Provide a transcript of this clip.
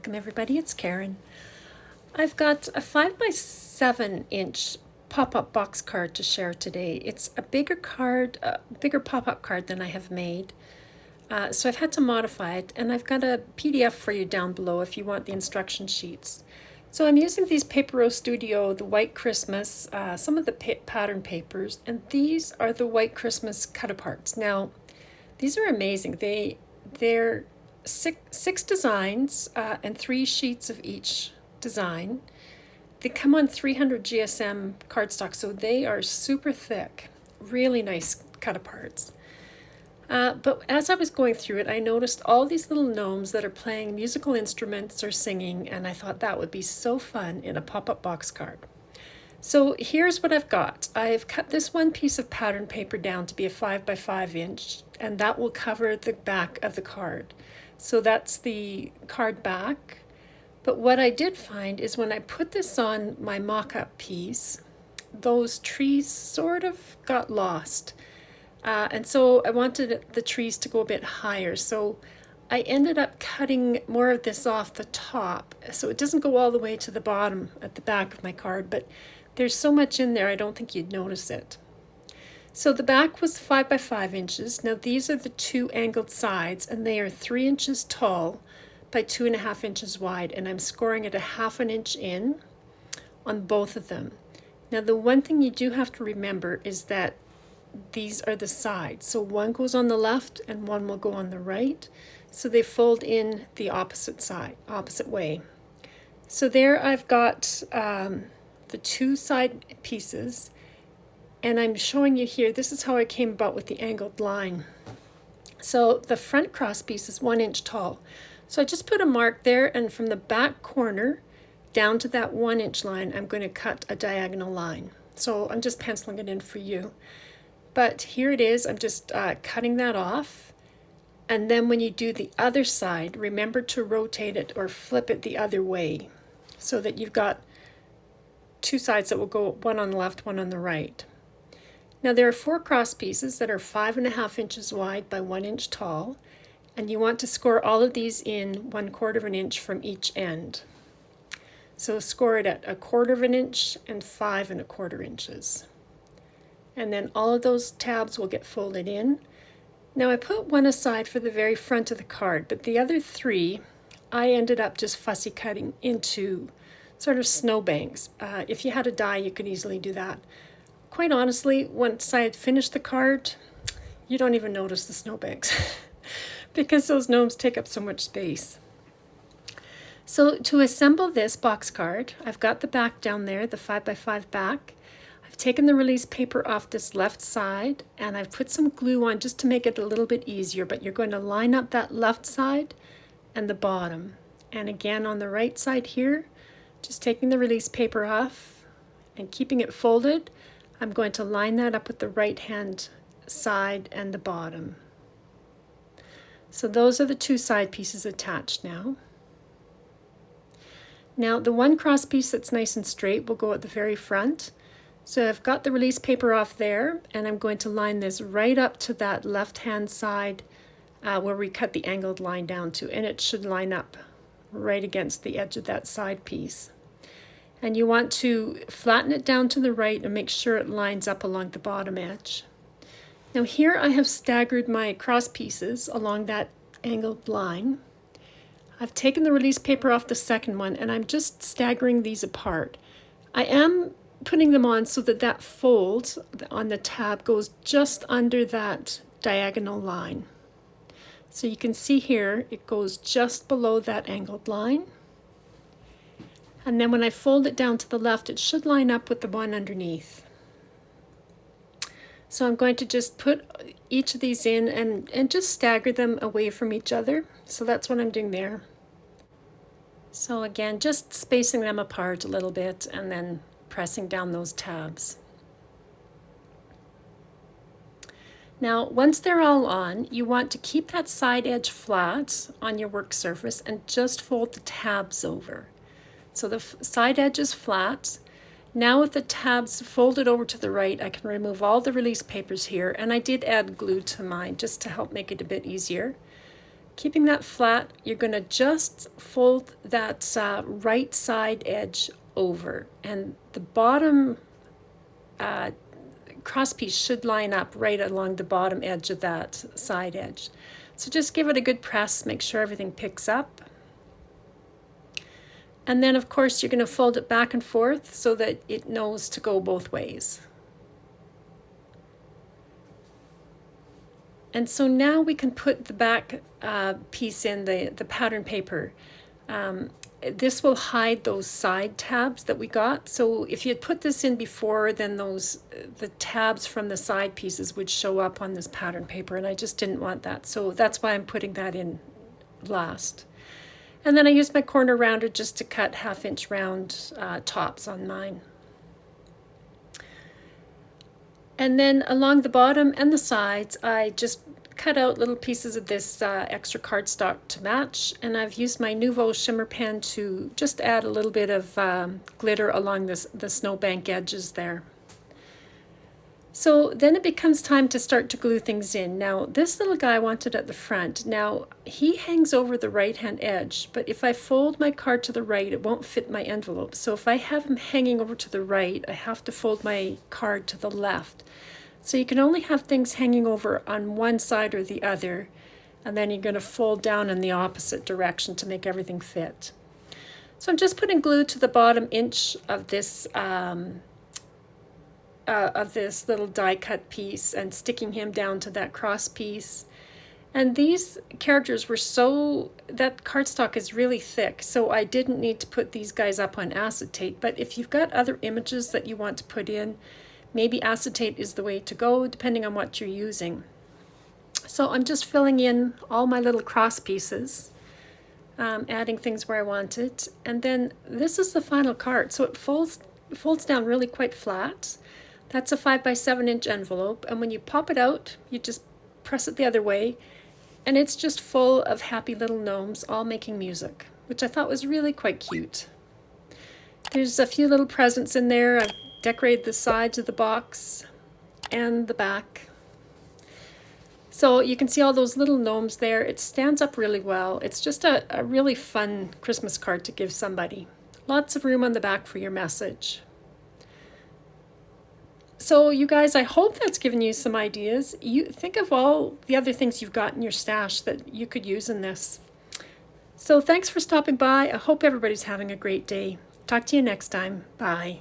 Welcome everybody, it's Karen. I've got a 5 by 7 inch pop-up box card to share today. It's a bigger card, a bigger pop-up card than I have made. So I've had to modify it, and I've got a PDF for you down below if you want the instruction sheets. So I'm using these Papero Studio, the White Christmas, some of the pattern papers, and these are the White Christmas cut-aparts. Now, these are amazing. They're six designs and 3 sheets of each design. They come on 300 GSM cardstock, so they are super thick, really nice cut-aparts. But as I was going through it, I noticed all these little gnomes that are playing musical instruments or singing, and I thought that would be so fun in a pop-up box card. So here's what I've got. I've cut this one piece of pattern paper down to be a 5 by 5 inch, and that will cover the back of the card. So that's the card back. But what I did find is when I put this on my mock-up piece, those trees sort of got lost. And so I wanted the trees to go a bit higher. So I ended up cutting more of this off the top. So it doesn't go all the way to the bottom at the back of my card, but there's so much in there I don't think you'd notice it. So the back was 5 by 5 inches. Now these are the 2 angled sides, and they are 3 inches tall by 2.5 inches wide, and I'm scoring it 1/2 inch in on both of them. Now the one thing you do have to remember is that these are the sides. So one goes on the left and one will go on the right. So they fold in the opposite side, opposite way. So there I've got the 2 side pieces, and I'm showing you here, this is how I came about with the angled line. So the front cross piece is 1 inch tall. So I just put a mark there, and from the back corner down to that 1 inch line, I'm going to cut a diagonal line. So I'm just penciling it in for you. But here it is, I'm just cutting that off. And then when you do the other side, remember to rotate it or flip it the other way so that you've got 2 sides that will go, one on the left, one on the right. Now there are 4 cross pieces that are 5.5 inches wide by 1 inch tall, and you want to score all of these in 1/4 inch from each end. So score it at 1/4 inch and 5.25 inches. And then all of those tabs will get folded in. Now I put one aside for the very front of the card, but the other 3 I ended up just fussy cutting into sort of snowbanks. If you had a die, you could easily do that. Quite honestly, once I had finished the card, you don't even notice the snowbanks because those gnomes take up so much space. So to assemble this box card, I've got the back down there, the 5 by 5 back. I've taken the release paper off this left side, and I've put some glue on just to make it a little bit easier, but you're going to line up that left side and the bottom. And again on the right side here, just taking the release paper off and keeping it folded, I'm going to line that up with the right hand side and the bottom. So those are the 2 side pieces attached now. Now the 1 cross piece that's nice and straight will go at the very front. So I've got the release paper off there, and I'm going to line this right up to that left hand side where we cut the angled line down to, and it should line up right against the edge of that side piece. And you want to flatten it down to the right and make sure it lines up along the bottom edge. Now here I have staggered my cross pieces along that angled line. I've taken the release paper off the second one, and I'm just staggering these apart. I am putting them on so that that fold on the tab goes just under that diagonal line. So you can see here it goes just below that angled line. And then when I fold it down to the left, it should line up with the one underneath. So I'm going to just put each of these in and just stagger them away from each other. So that's what I'm doing there. So again, just spacing them apart a little bit and then pressing down those tabs. Now, once they're all on, you want to keep that side edge flat on your work surface and just fold the tabs over. So the side edge is flat. Now with the tabs folded over to the right, I can remove all the release papers here, and I did add glue to mine just to help make it a bit easier. keeping that flat, you're going to just fold that right side edge over, and the bottom cross piece should line up right along the bottom edge of that side edge. So just give it a good press, make sure everything picks up. And then of course you're going to fold it back and forth so that it knows to go both ways. And so now we can put the back piece in the pattern paper. This will hide those side tabs that we got. So if you had put this in before, then the tabs from the side pieces would show up on this pattern paper, and I just didn't want that. So that's why I'm putting that in last. And then I used my corner rounder just to cut 1/2 inch round tops on mine. And then along the bottom and the sides, I just cut out little pieces of this extra cardstock to match, and I've used my Nuvo shimmer pen to just add a little bit of glitter along the snowbank edges there. So then it becomes time to start to glue things in. Now this little guy I wanted at the front. Now he hangs over the right hand edge, but if I fold my card to the right, it won't fit my envelope. So if I have him hanging over to the right, I have to fold my card to the left. So you can only have things hanging over on one side or the other, and then you're going to fold down in the opposite direction to make everything fit. So I'm just putting glue to the bottom inch of this little die cut piece and sticking him down to that cross piece. And these characters were that cardstock is really thick, so I didn't need to put these guys up on acetate. But if you've got other images that you want to put in, maybe acetate is the way to go, depending on what you're using. So I'm just filling in all my little cross pieces, adding things where I want it. And then this is the final card. So it folds down really quite flat. That's a 5 by 7 inch envelope. And when you pop it out, you just press it the other way. And it's just full of happy little gnomes all making music, which I thought was really quite cute. There's a few little presents in there. I've decorated the sides of the box and the back. So you can see all those little gnomes there. It stands up really well. It's just a really fun Christmas card to give somebody. Lots of room on the back for your message. So you guys, I hope that's given you some ideas. You think of all the other things you've got in your stash that you could use in this. So thanks for stopping by. I hope everybody's having a great day. Talk to you next time. Bye.